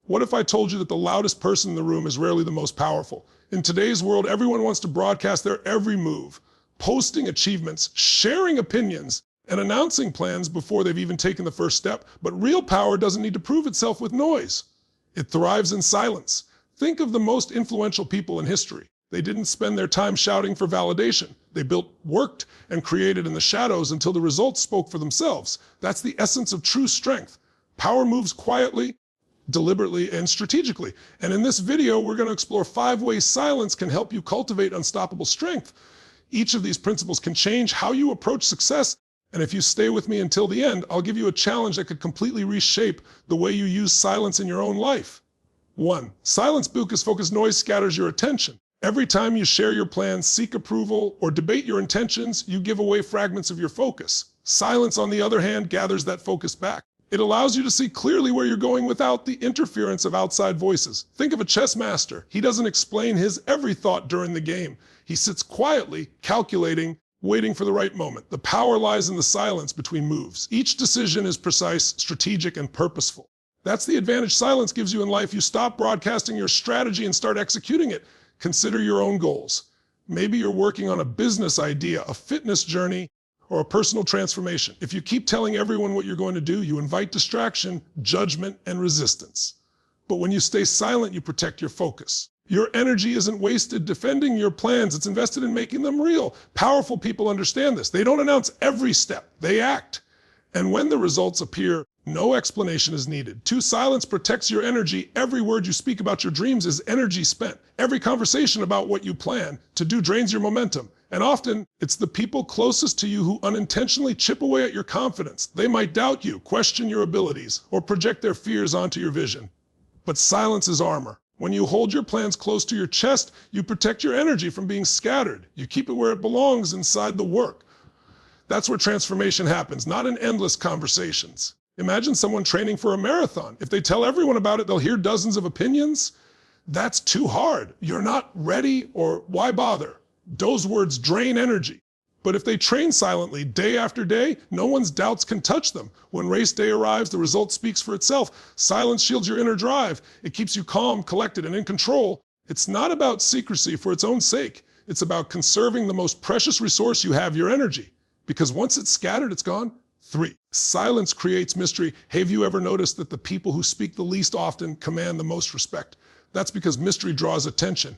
What if I told you that the loudest person in the room is rarely the most powerful? In today's world, everyone wants to broadcast their every move, posting achievements, sharing opinions, and announcing plans before they've even taken the first step. But real power doesn't need to prove itself with noise. It thrives in silence. Think of the most influential people in history. They didn't spend their time shouting for validation. They built, worked, and created in the shadows until the results spoke for themselves. That's the essence of true strength. Power moves quietly, deliberately, and strategically. And in this video, we're going to explore 5 ways silence can help you cultivate unstoppable strength. Each of these principles can change how you approach success. And if you stay with me until the end, I'll give you a challenge that could completely reshape the way you use silence in your own life. 1. Silence bucus focus noise scatters your attention. Every time you share your plans, seek approval, or debate your intentions, you give away fragments of your focus. Silence, on the other hand, gathers that focus back. It allows you to see clearly where you're going without the interference of outside voices. Think of a chess master. He doesn't explain his every thought during the game. He sits quietly, calculating, waiting for the right moment. The power lies in the silence between moves. Each decision is precise, strategic, and purposeful. That's the advantage silence gives you in life. You stop broadcasting your strategy and start executing it. Consider your own goals. Maybe you're working on a business idea, a fitness journey, or a personal transformation. If you keep telling everyone what you're going to do, you invite distraction, judgment, and resistance. But when you stay silent, you protect your focus. Your energy isn't wasted defending your plans. It's invested in making them real. Powerful people understand this. They don't announce every step. They act. And when the results appear, no explanation is needed. 2, silence protects your energy. Every word you speak about your dreams is energy spent. Every conversation about what you plan to do drains your momentum. And often, it's the people closest to you who unintentionally chip away at your confidence. They might doubt you, question your abilities, or project their fears onto your vision. But silence is armor. When you hold your plans close to your chest, you protect your energy from being scattered. You keep it where it belongs, inside the work. That's where transformation happens, not in endless conversations. Imagine someone training for a marathon. If they tell everyone about it, they'll hear dozens of opinions. That's too hard. You're not ready, or why bother? Those words drain energy. But if they train silently day after day, no one's doubts can touch them. When race day arrives, the result speaks for itself. Silence shields your inner drive. It keeps you calm, collected, and in control. It's not about secrecy for its own sake. It's about conserving the most precious resource you have, your energy. Because once it's scattered, it's gone. 3, silence creates mystery. Have you ever noticed that the people who speak the least often command the most respect? That's because mystery draws attention.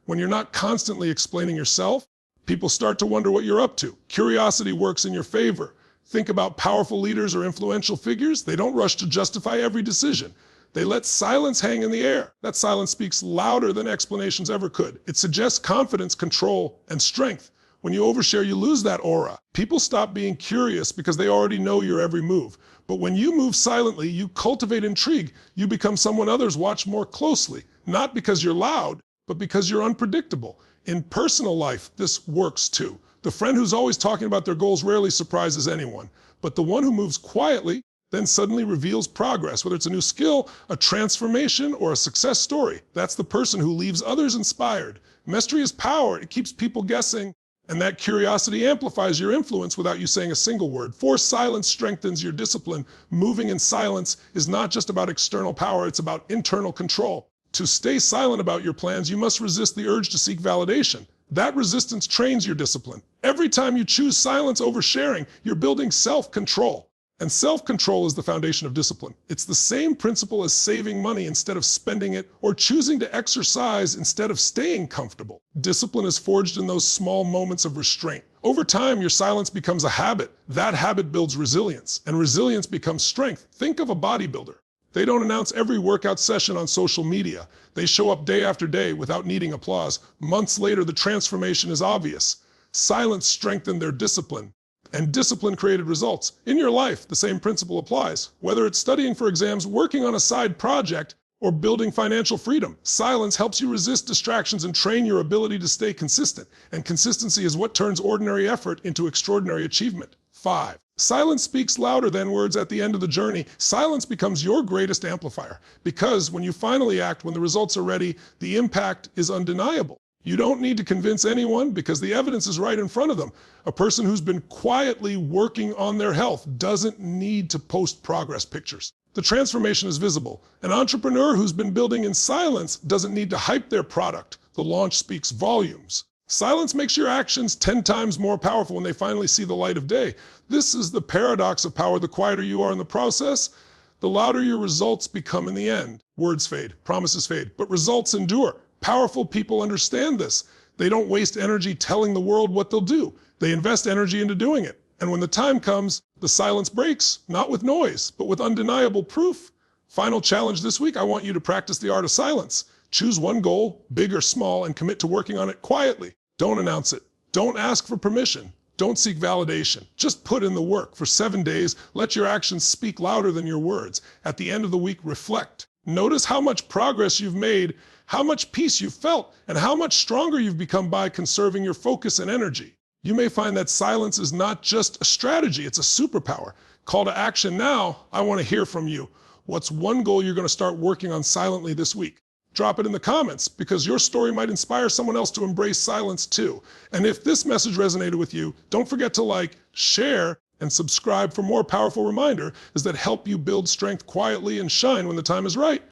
When you're not constantly explaining yourself, people start to wonder what you're up to. Curiosity works in your favor. Think about powerful leaders or influential figures. They don't rush to justify every decision. They let silence hang in the air. That silence speaks louder than explanations ever could. It suggests confidence, control, and strength. When you overshare, you lose that aura. People stop being curious because they already know your every move. But when you move silently, you cultivate intrigue. You become someone others watch more closely. Not because you're loud, but because you're unpredictable. In personal life, this works too. The friend who's always talking about their goals rarely surprises anyone. But the one who moves quietly then suddenly reveals progress, whether it's a new skill, a transformation, or a success story. That's the person who leaves others inspired. Mystery is power. It keeps people guessing. And that curiosity amplifies your influence without you saying a single word. Forced silence strengthens your discipline. Moving in silence is not just about external power, it's about internal control. To stay silent about your plans, you must resist the urge to seek validation. That resistance trains your discipline. Every time you choose silence over sharing, you're building self-control. And self-control is the foundation of discipline. It's the same principle as saving money instead of spending it, or choosing to exercise instead of staying comfortable. Discipline is forged in those small moments of restraint. Over time, your silence becomes a habit. That habit builds resilience, and resilience becomes strength. Think of a bodybuilder. They don't announce every workout session on social media. They show up day after day without needing applause. Months later, the transformation is obvious. Silence strengthened their discipline, and discipline created results. In your life, the same principle applies. Whether it's studying for exams, working on a side project, or building financial freedom, silence helps you resist distractions and train your ability to stay consistent. And consistency is what turns ordinary effort into extraordinary achievement. 5. Silence speaks louder than words at the end of the journey. Silence becomes your greatest amplifier, because when you finally act, when the results are ready, the impact is undeniable. You don't need to convince anyone because the evidence is right in front of them. A person who's been quietly working on their health doesn't need to post progress pictures. The transformation is visible. An entrepreneur who's been building in silence doesn't need to hype their product. The launch speaks volumes. Silence makes your actions 10 times more powerful when they finally see the light of day. This is the paradox of power. The quieter you are in the process, the louder your results become in the end. Words fade, promises fade, but results endure. Powerful people understand this. They don't waste energy telling the world what they'll do. They invest energy into doing it. And when the time comes, the silence breaks, not with noise, but with undeniable proof. Final challenge this week, I want you to practice the art of silence. Choose one goal, big or small, and commit to working on it quietly. Don't announce it. Don't ask for permission. Don't seek validation. Just put in the work. For 7 days, let your actions speak louder than your words. At the end of the week, reflect. Notice how much progress you've made, how much peace you've felt, and how much stronger you've become by conserving your focus and energy. You may find that silence is not just a strategy, it's a superpower. Call to action now. I want to hear from you. What's one goal you're going to start working on silently this week? Drop it in the comments, because your story might inspire someone else to embrace silence too. And if this message resonated with you, don't forget to like, share, and subscribe for more powerful reminders that help you build strength quietly and shine when the time is right.